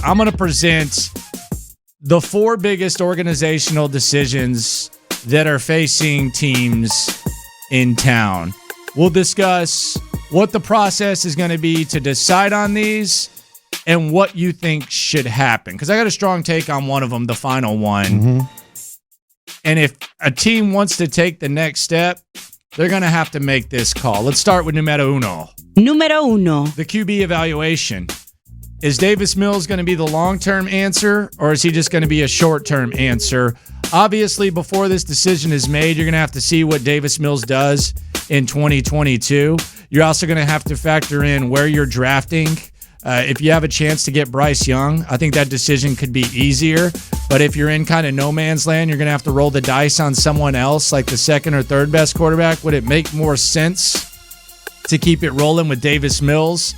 I'm going to present the 4 biggest organizational decisions that are facing teams in town. We'll discuss what the process is going to be to decide on these and what you think should happen. Because I got a strong take on one of them, the final one. Mm-hmm. And if a team wants to take the next step, they're going to have to make this call. Let's start with numero uno. Numero uno. The QB evaluation. Is Davis Mills going to be the long-term answer, or is he just going to be a short-term answer? Obviously, before this decision is made, you're going to have to see what Davis Mills does in 2022. You're also going to have to factor in where you're drafting. If you have a chance to get Bryce Young, I think that decision could be easier. But if you're in kind of no man's land, you're going to have to roll the dice on someone else, like the second or third best quarterback. Would it make more sense to keep it rolling with Davis Mills?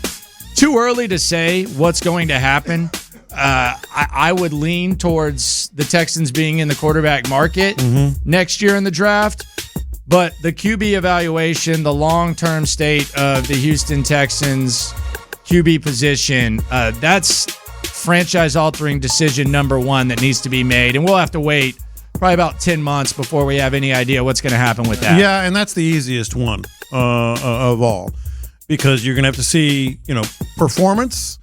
Too early to say what's going to happen. I would lean towards the Texans being in the quarterback market next year in the draft. But the QB evaluation, the long-term state of the Houston Texans QB position, that's franchise-altering decision number 1 that needs to be made. And we'll have to wait probably about 10 months before we have any idea what's going to happen with that. Yeah, and that's the easiest one of all. Because you're going to have to see, performance,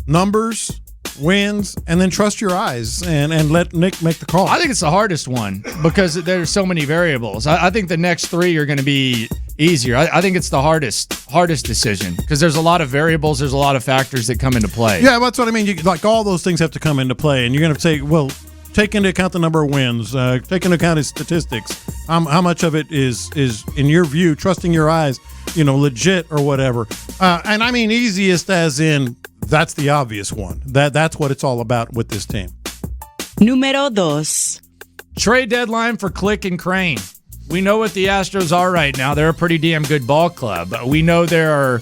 numbers, wins, and then trust your eyes and let Nick make the call. I think it's the hardest one because there's so many variables. I think the next 3 are going to be easier. I think it's the hardest decision because there's a lot of variables. There's a lot of factors that come into play. Yeah, that's what I mean. All those things have to come into play, and you're going to say, well, take into account the number of wins, take into account his statistics. How much of it is in your view, trusting your eyes, legit or whatever. And I mean easiest as in that's the obvious one. That's what it's all about with this team. Número 2. Trade deadline for Click and Crane. We know what the Astros are right now. They're a pretty damn good ball club. We know there are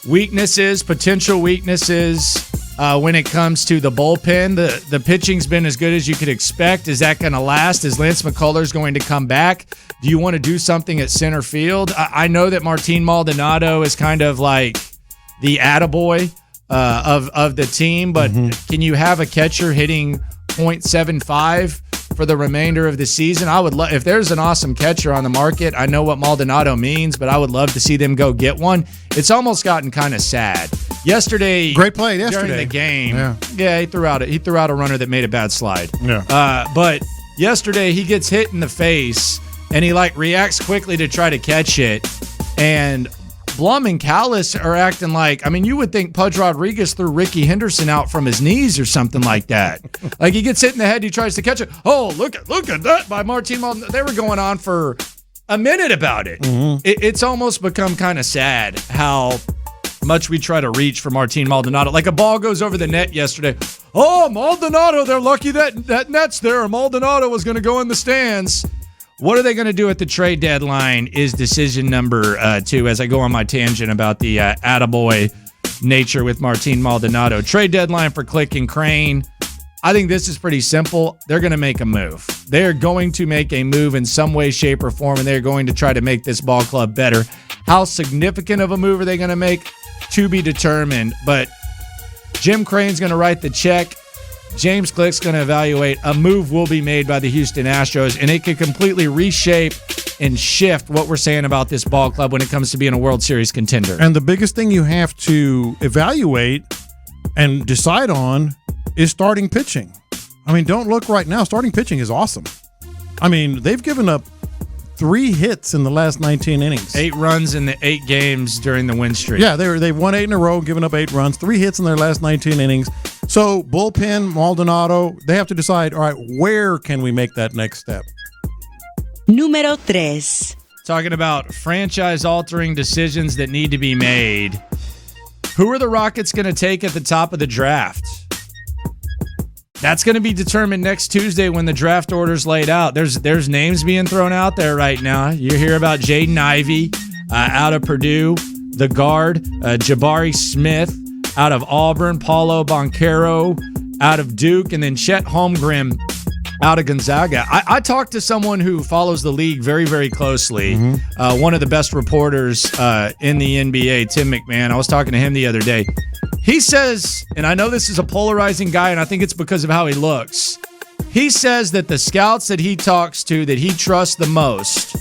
weaknesses, potential weaknesses when it comes to the bullpen. The pitching's been as good as you could expect. Is that going to last? Is Lance McCullers going to come back? Do you want to do something at center field? I know that Martin Maldonado is kind of like the attaboy of the team, but can you have a catcher hitting .75 for the remainder of the season? I would love if there's an awesome catcher on the market. I know what Maldonado means, but I would love to see them go get one. It's almost gotten kind of sad. Yesterday, great play yesterday during the game. Yeah, he threw out a runner that made a bad slide. Yeah. But yesterday he gets hit in the face and he reacts quickly to try to catch it. And Blum and Callis are acting like, you would think Pudge Rodriguez threw Ricky Henderson out from his knees or something like that. Like he gets hit in the head, he tries to catch it. Oh, look at that by Martin Maldonado. They were going on for a minute about it. It's almost become kind of sad how much we try to reach for Martin Maldonado. Like a ball goes over the net yesterday. Oh, Maldonado, they're lucky that net's there. Maldonado was going to go in the stands. What are they going to do at the trade deadline is decision number 2 as I go on my tangent about the attaboy nature with Martin Maldonado. Trade deadline for Click and Crane. I think this is pretty simple. They're going to make a move. They are going to make a move in some way, shape, or form, and they're going to try to make this ball club better. How significant of a move are they going to make? To be determined. But Jim Crane's going to write the check. James Click's going to evaluate. A move will be made by the Houston Astros, and it could completely reshape and shift what we're saying about this ball club when it comes to being a World Series contender. And the biggest thing you have to evaluate and decide on is starting pitching. Don't look right now. Starting pitching is awesome. They've given up 3 hits in the last 19 innings. 8 runs in the 8 games during the win streak. Yeah, they've won 8 in a row, given up 8 runs, 3 hits in their last 19 innings. So bullpen, Maldonado, they have to decide, all right, where can we make that next step? Número 3. Talking about franchise-altering decisions that need to be made. Who are the Rockets going to take at the top of the draft? That's going to be determined next Tuesday when the draft order's laid out. There's names being thrown out there right now. You hear about Jaden Ivey out of Purdue, the guard, Jabari Smith out of Auburn, Paulo Banchero out of Duke, and then Chet Holmgren out of Gonzaga. I talked to someone who follows the league very, very closely, one of the best reporters in the NBA, Tim McMahon. I was talking to him the other day. He says, and I know this is a polarizing guy, and I think it's because of how he looks. He says that the scouts that he talks to, that he trusts the most,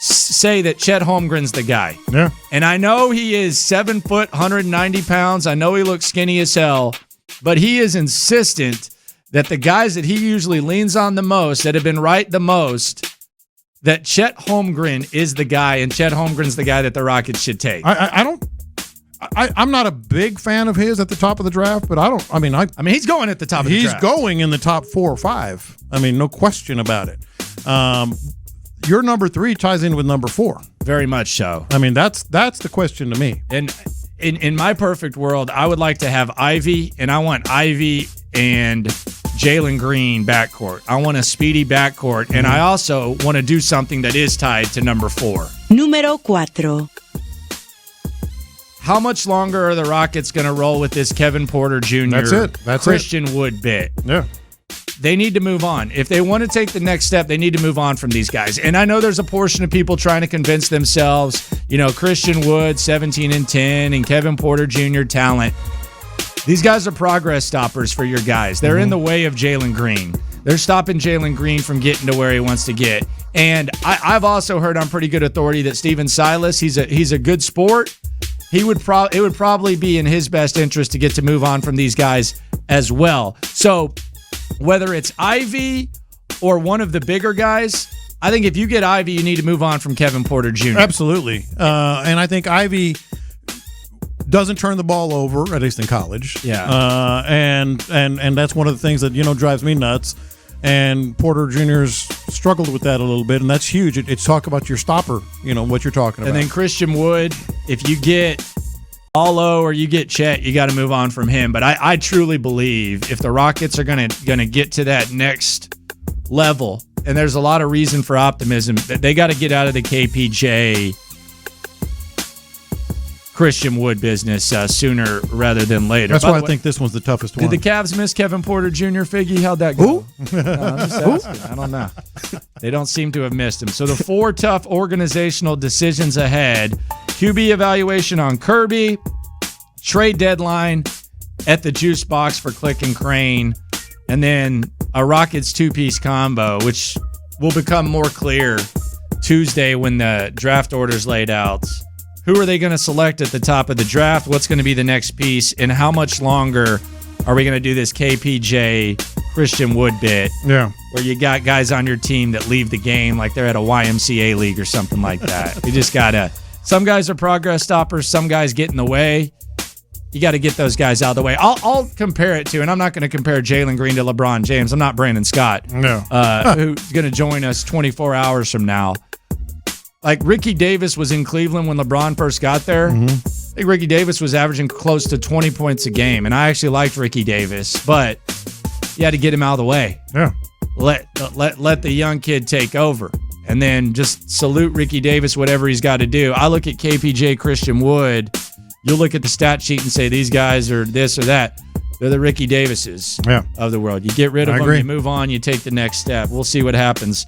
say that Chet Holmgren's the guy. Yeah. And I know he is 7 foot, 190 pounds. I know he looks skinny as hell, but he is insistent that the guys that he usually leans on the most, that have been right the most, that Chet Holmgren is the guy, and Chet Holmgren's the guy that the Rockets should take. I'm not a big fan of his at the top of the draft, but I mean, he's going at the top of the draft. He's going in the top 4 or 5. I mean, no question about it. Your number 3 ties in with number 4. Very much so. I mean, that's the question to me. And in my perfect world, I would like to have Ivy, and I want Ivy and Jalen Green backcourt. I want a speedy backcourt, and I also want to do something that is tied to number 4. Número 4. How much longer are the Rockets going to roll with this Kevin Porter Jr. That's Christian Wood bit? Yeah. They need to move on. If they want to take the next step, they need to move on from these guys. And I know there's a portion of people trying to convince themselves, Christian Wood, 17-10, and Kevin Porter Jr. talent. These guys are progress stoppers for your guys. They're in the way of Jalen Green. They're stopping Jalen Green from getting to where he wants to get. And I've also heard on pretty good authority that Steven Silas, he's a good sport. It would probably be in his best interest to get to move on from these guys as well. So whether it's Ivy or one of the bigger guys, I think if you get Ivy, you need to move on from Kevin Porter Jr. Absolutely. And I think Ivy doesn't turn the ball over, at least in college. Yeah. And that's one of the things that, drives me nuts. And Porter Jr.'s struggled with that a little bit, and that's huge. It's talk about your stopper, what you're talking about. And then Christian Wood, if you get Allo or you get Chet, you got to move on from him. But I truly believe if the Rockets are gonna get to that next level, and there's a lot of reason for optimism, that they got to get out of the KPJ Christian Wood business sooner rather than later. That's why I think this one's the toughest one. Did the Cavs miss Kevin Porter Jr., Figgy? How'd that go? No, I'm just asking. I don't know. They don't seem to have missed him. So the 4 tough organizational decisions ahead. QB evaluation on Kirby. Trade deadline at the juice box for Click and Crane. And then a Rockets 2-piece combo, which will become more clear Tuesday when the draft order's laid out. Who are they going to select at the top of the draft? What's going to be the next piece? And how much longer are we going to do this KPJ Christian Wood bit? Yeah. Where you got guys on your team that leave the game like they're at a YMCA league or something like that. You just got to, some guys are progress stoppers. Some guys get in the way. You got to get those guys out of the way. I'll compare it to, and I'm not going to compare Jalen Green to LeBron James. I'm not Brandon Scott. No. Who's going to join us 24 hours from now. Like Ricky Davis was in Cleveland when LeBron first got there. I think Ricky Davis was averaging close to 20 points a game, and I actually liked Ricky Davis, but you had to get him out of the way. Yeah. Let the young kid take over, and then just salute Ricky Davis, whatever he's got to do. I look at KPJ Christian Wood. You'll look at the stat sheet and say these guys are this or that. They're the Ricky Davises of the world. You get rid of them, you move on, you take the next step. We'll see what happens.